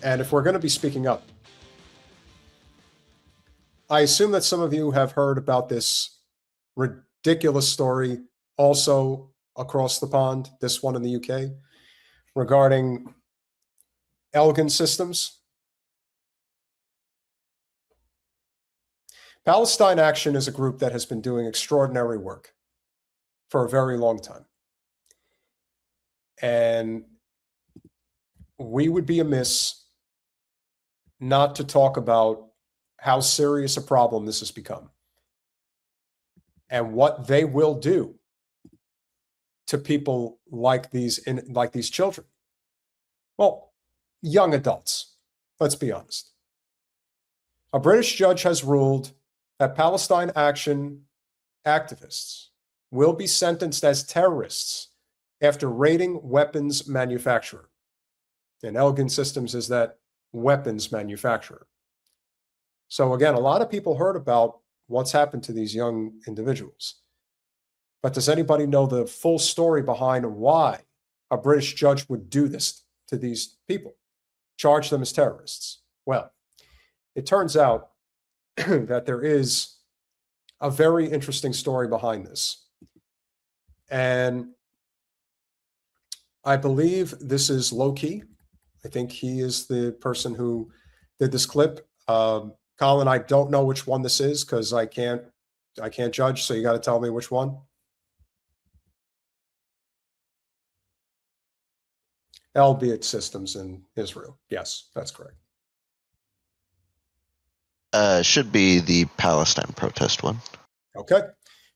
And if we're going to be speaking up, I assume that some of you have heard about this ridiculous story also across the pond, this one in the UK, regarding Elgin Systems. Palestine Action is a group that has been doing extraordinary work for a very long time. And we would be amiss not to talk about how serious a problem this has become and what they will do to people like these children. Well, young adults, let's be honest. A British judge has ruled that Palestine Action activists will be sentenced as terrorists after raiding weapons manufacturer. And Elgin Systems is that weapons manufacturer. So again, a lot of people heard about what's happened to these young individuals. But does anybody know the full story behind why a British judge would do this to these people, charge them as terrorists? Well, it turns out that there is a very interesting story behind this. And I believe this is low-key. I think he is the person who did this clip. Colin, I don't know which one this is because I can't judge, so you got to tell me which one. Albeit Systems in Israel. Yes, that's correct. Should be the Palestine protest one. Okay,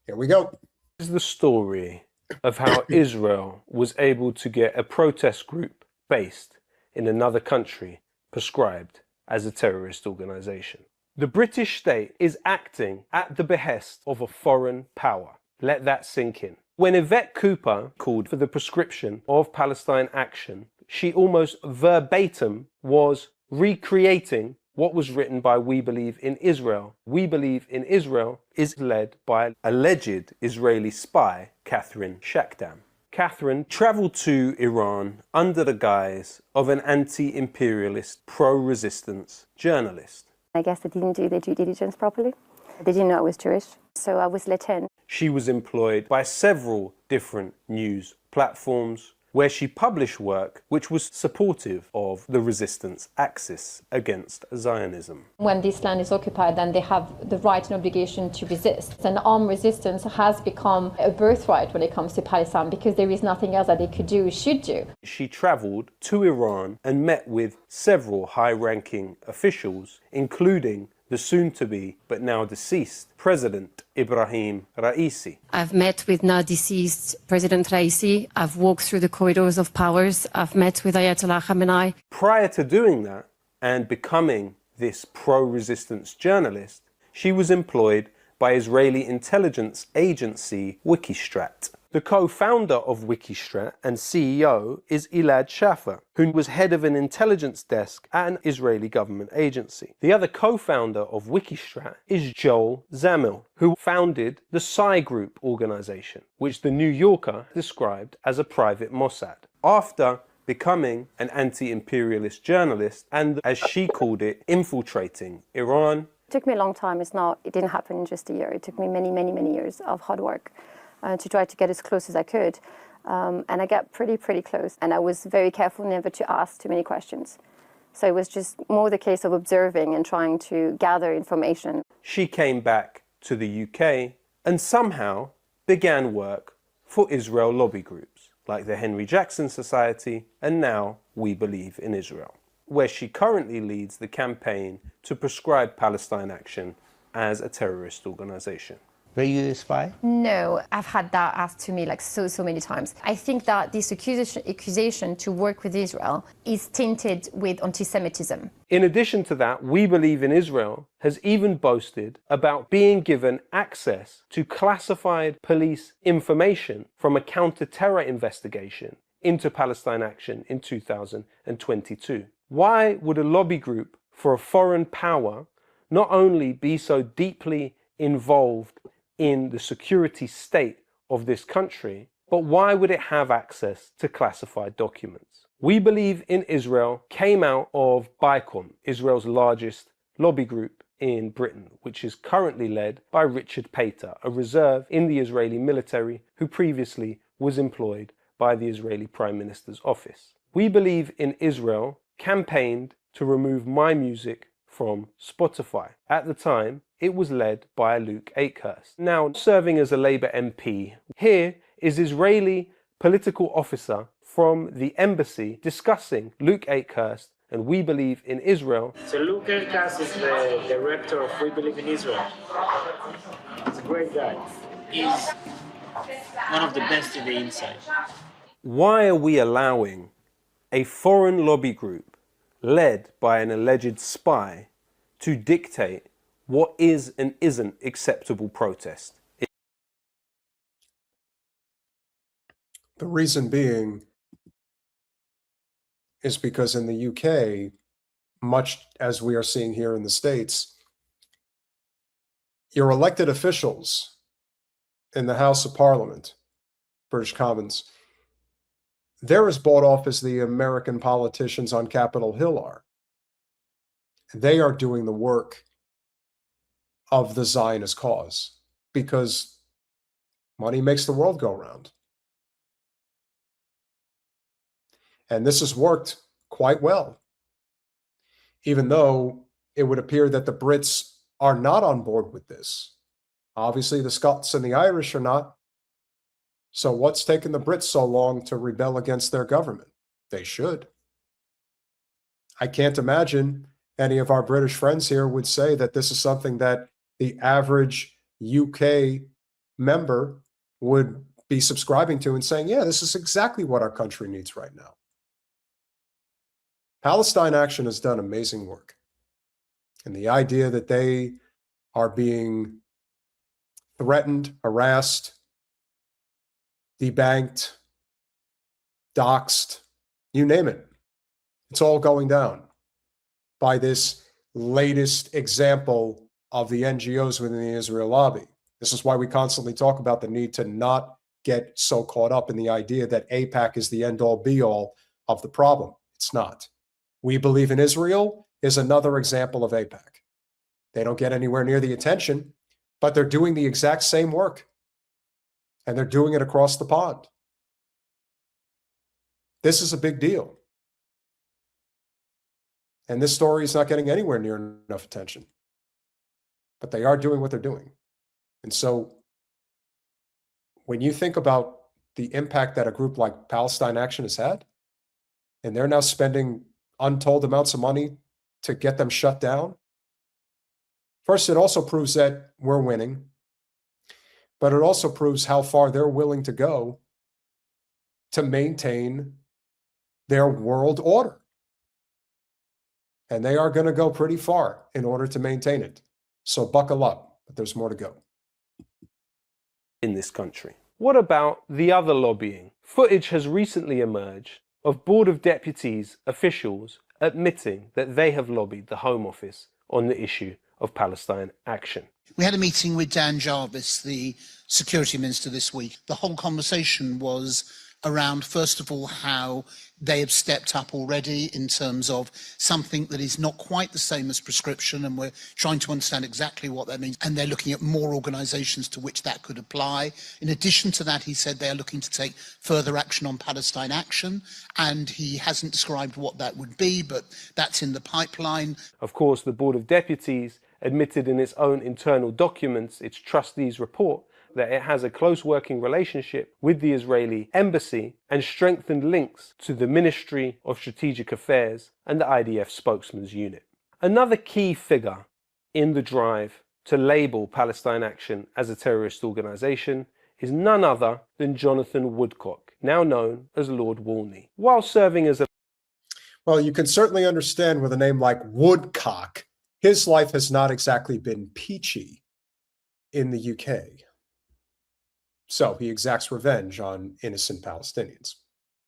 here we go. This is the story of how Israel was able to get a protest group based in another country prescribed as a terrorist organization. The British state is acting at the behest of a foreign power. Let that sink in. When Yvette Cooper called for the prescription of Palestine Action, she almost verbatim was recreating what was written by We Believe in Israel. We Believe in Israel is led by alleged Israeli spy Catherine Shakdam. Catherine traveled to Iran under the guise of an anti-imperialist, pro-resistance journalist. I guess they didn't do their due diligence properly. They didn't know I was Jewish, so I was let in. She was employed by several different news platforms where she published work which was supportive of the resistance axis against Zionism. When this land is occupied, then they have the right and obligation to resist. And armed resistance has become a birthright when it comes to Palestine because there is nothing else that they could do or should do. She traveled to Iran and met with several high-ranking officials, including the soon-to-be, but now deceased, President Ibrahim Raisi. I've met with now deceased President Raisi. I've walked through the corridors of powers. I've met with Ayatollah Khamenei. Prior to doing that and becoming this pro-resistance journalist, she was employed by Israeli intelligence agency Wikistrat. The co-founder of Wikistrat and CEO is Elad Shaffer, who was head of an intelligence desk at an Israeli government agency. The other co-founder of Wikistrat is Joel Zamil, who founded the Psi Group organization, which the New Yorker described as a private Mossad. After becoming an anti-imperialist journalist and, as she called it, infiltrating Iran. It took me a long time. It didn't happen in just a year. It took me many, many, many years of hard work to try to get as close as I could. And I got pretty close. And I was very careful never to ask too many questions. So it was just more the case of observing and trying to gather information. She came back to the UK and somehow began work for Israel lobby groups like the Henry Jackson Society and now We Believe in Israel, where she currently leads the campaign to prescribe Palestine Action as a terrorist organization. Were you a spy? No, I've had that asked to me like so many times. I think that this accusation to work with Israel is tainted with anti-Semitism. In addition to that, We Believe in Israel has even boasted about being given access to classified police information from a counter-terror investigation into Palestine Action in 2022. Why would a lobby group for a foreign power not only be so deeply involved in the security state of this country, but why would it have access to classified documents? We Believe in Israel came out of BICOM, Israel's largest lobby group in Britain, which is currently led by Richard Pater, a reserve in the Israeli military who previously was employed by the Israeli Prime Minister's office. We Believe in Israel campaigned to remove my music from Spotify. At the time, it was led by Luke Akehurst. Now serving as a Labour MP, here is Israeli political officer from the embassy discussing Luke Akehurst and We Believe in Israel. So Luke Akehurst is the director of We Believe in Israel. He's a great guy. He's one of the best in the inside. Why are we allowing a foreign lobby group led by an alleged spy to dictate what is and isn't acceptable protest? The reason being is because in the UK, much as we are seeing here in the States, your elected officials in the House of Parliament, British Commons, they're as bought off as the American politicians on Capitol Hill are. They are doing the work of the Zionist cause because money makes the world go round. And this has worked quite well, even though it would appear that the Brits are not on board with this. Obviously, the Scots and the Irish are not. So what's taken the Brits so long to rebel against their government? They should. I can't imagine any of our British friends here would say that this is something that the average UK member would be subscribing to and saying, yeah, this is exactly what our country needs right now. Palestine Action has done amazing work. And the idea that they are being threatened, harassed, debanked, doxxed, you name it, it's all going down by this latest example of the NGOs within the Israel lobby. This is why we constantly talk about the need to not get so caught up in the idea that AIPAC is the end-all be-all of the problem. It's not. We Believe in Israel is another example of AIPAC. They don't get anywhere near the attention, but they're doing the exact same work. And they're doing it across the pond. This is a big deal. And this story is not getting anywhere near enough attention. But they are doing what they're doing. And so when you think about the impact that a group like Palestine Action has had, and they're now spending untold amounts of money to get them shut down, first, it also proves that we're winning. But it also proves how far they're willing to go to maintain their world order. And they are going to go pretty far in order to maintain it. So buckle up, but there's more to go. In this country. What about the other lobbying? Footage has recently emerged of Board of Deputies officials admitting that they have lobbied the Home Office on the issue of Palestine Action. We had a meeting with Dan Jarvis, the Security Minister, this week. The whole conversation was around, first of all, how they have stepped up already in terms of something that is not quite the same as prescription, and we're trying to understand exactly what that means. And they're looking at more organisations to which that could apply. In addition to that, he said they are looking to take further action on Palestine Action, and he hasn't described what that would be, but that's in the pipeline. Of course, the Board of Deputies admitted in its own internal documents, its trustees report, that it has a close working relationship with the Israeli embassy and strengthened links to the Ministry of Strategic Affairs and the IDF spokesman's unit. Another key figure in the drive to label Palestine Action as a terrorist organisation is none other than Jonathan Woodcock, now known as Lord Wolney. While serving as a... Well, you can certainly understand with a name like Woodcock, his life has not exactly been peachy in the UK. So he exacts revenge on innocent Palestinians.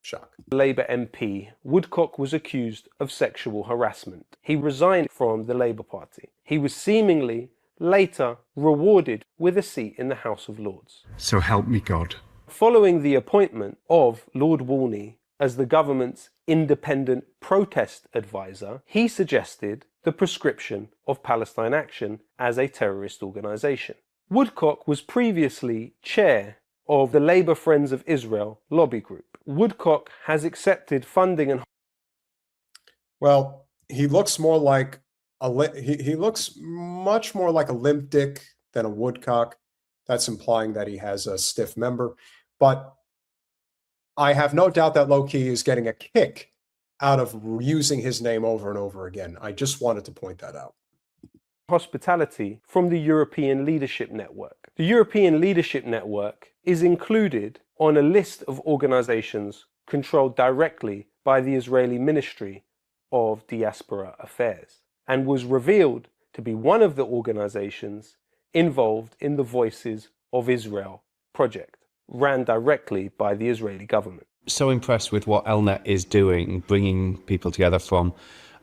Shock. Labour MP, Woodcock was accused of sexual harassment. He resigned from the Labour Party. He was seemingly later rewarded with a seat in the House of Lords. So help me God. Following the appointment of Lord Wolney as the government's independent protest advisor, he suggested the proscription of Palestine Action as a terrorist organization. Woodcock was previously chair of the Labour Friends of Israel lobby group. Woodcock has accepted funding and... Well, he looks more like he looks much more like a limp dick than a Woodcock. That's implying that he has a stiff member. But I have no doubt that low-key is getting a kick out of using his name over and over again. I just wanted to point that out. Hospitality from the European Leadership Network. The European Leadership Network is included on a list of organizations controlled directly by the Israeli Ministry of Diaspora Affairs, and was revealed to be one of the organizations involved in the Voices of Israel project, ran directly by the Israeli government. So impressed with what Elnet is doing, bringing people together from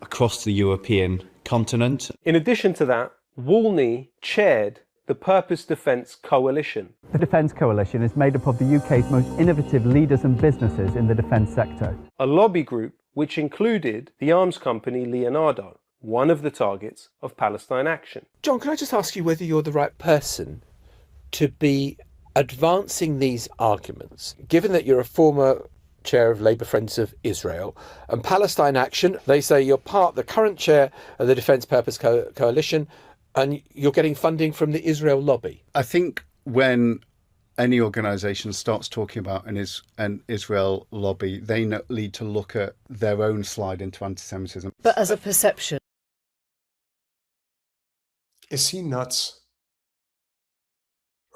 across the European continent. In addition to that, Walney chaired the Purpose Defence Coalition. The Defence Coalition is made up of the UK's most innovative leaders and businesses in the defence sector. A lobby group which included the arms company Leonardo, one of the targets of Palestine Action. John, can I just ask you whether you're the right person to be advancing these arguments, given that you're a former chair of Labour Friends of Israel and Palestine Action, they say you're the current chair of the Defence Purpose Coalition, and you're getting funding from the Israel lobby? I think when any organisation starts talking about an Israel lobby, they need to look at their own slide into anti-Semitism. But as a perception. Is he nuts?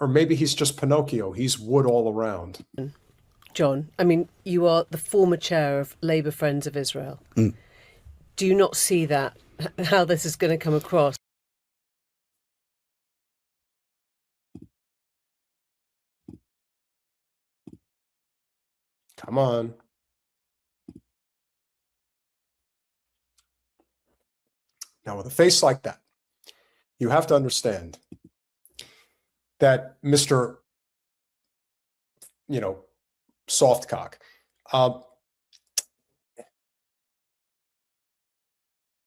Or maybe he's just Pinocchio. He's wood all around. John, I mean, you are the former chair of Labour Friends of Israel. Do you not see that, how this is going to come across? Come on. Now, with a face like that, you have to understand that Mr. Softcock,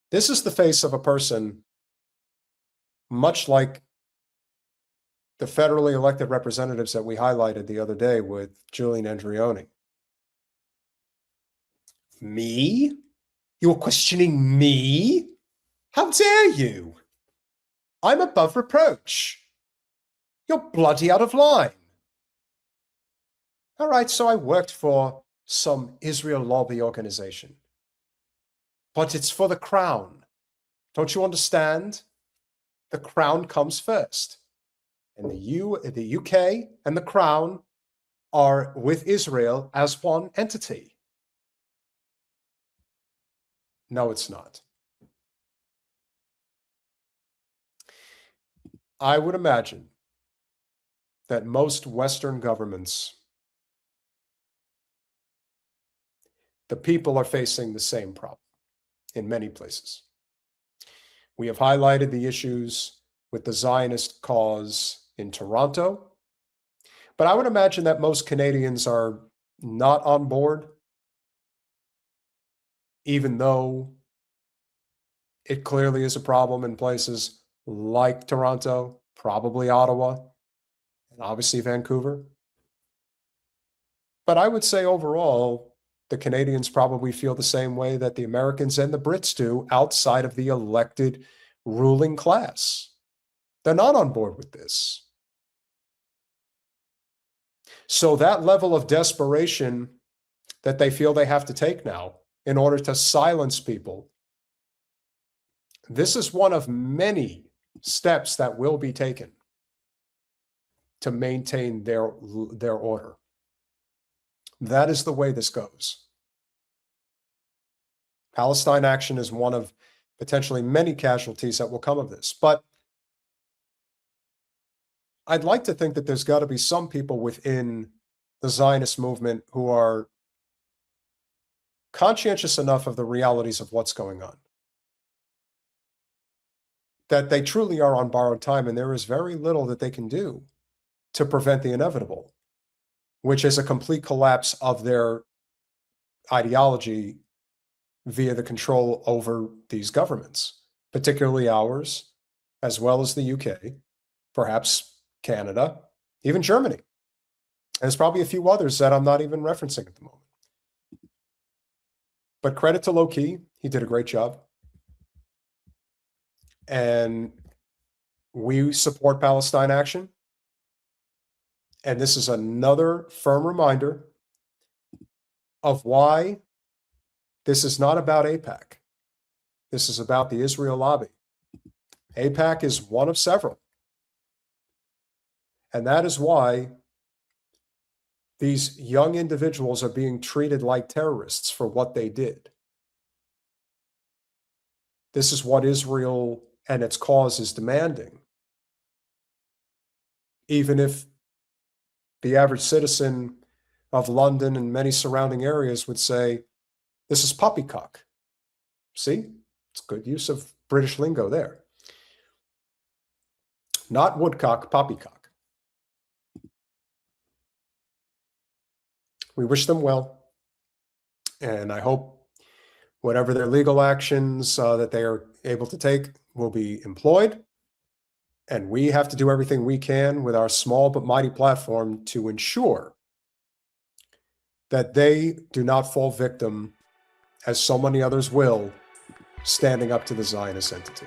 this is the face of a person much like the federally elected representatives that we highlighted the other day with Julian Andrioni. Me? You're questioning me? How dare you? I'm above reproach. You're bloody out of line. All right, so I worked for some Israel lobby organization. But it's for the crown. Don't you understand? The crown comes first. And the UK and the crown are with Israel as one entity. No, it's not. I would imagine that most Western governments, the people are facing the same problem in many places. We have highlighted the issues with the Zionist cause in Toronto, but I would imagine that most Canadians are not on board, even though it clearly is a problem in places like Toronto, probably Ottawa, and obviously Vancouver. But I would say overall, the Canadians probably feel the same way that the Americans and the Brits do outside of the elected ruling class. They're not on board with this. So that level of desperation that they feel they have to take now in order to silence people, this is one of many steps that will be taken to maintain their order. That is the way this goes. Palestine Action is one of potentially many casualties that will come of this. But I'd like to think that there's got to be some people within the Zionist movement who are conscientious enough of the realities of what's going on, that they truly are on borrowed time, and there is very little that they can do to prevent the inevitable, which is a complete collapse of their ideology via the control over these governments, particularly ours, as well as the UK, perhaps Canada, even Germany. And there's probably a few others that I'm not even referencing at the moment. But credit to Low-Key, he did a great job. And we support Palestine action. And this is another firm reminder of why this is not about AIPAC. This is about the Israel lobby. AIPAC is one of several. And that is why these young individuals are being treated like terrorists for what they did. This is what Israel and its cause is demanding. Even if the average citizen of London and many surrounding areas would say, this is poppycock. See? It's good use of British lingo there. Not woodcock, poppycock. We wish them well. And I hope whatever their legal actions that they are able to take will be employed. And we have to do everything we can with our small but mighty platform to ensure that they do not fall victim, as so many others will, standing up to the Zionist entity.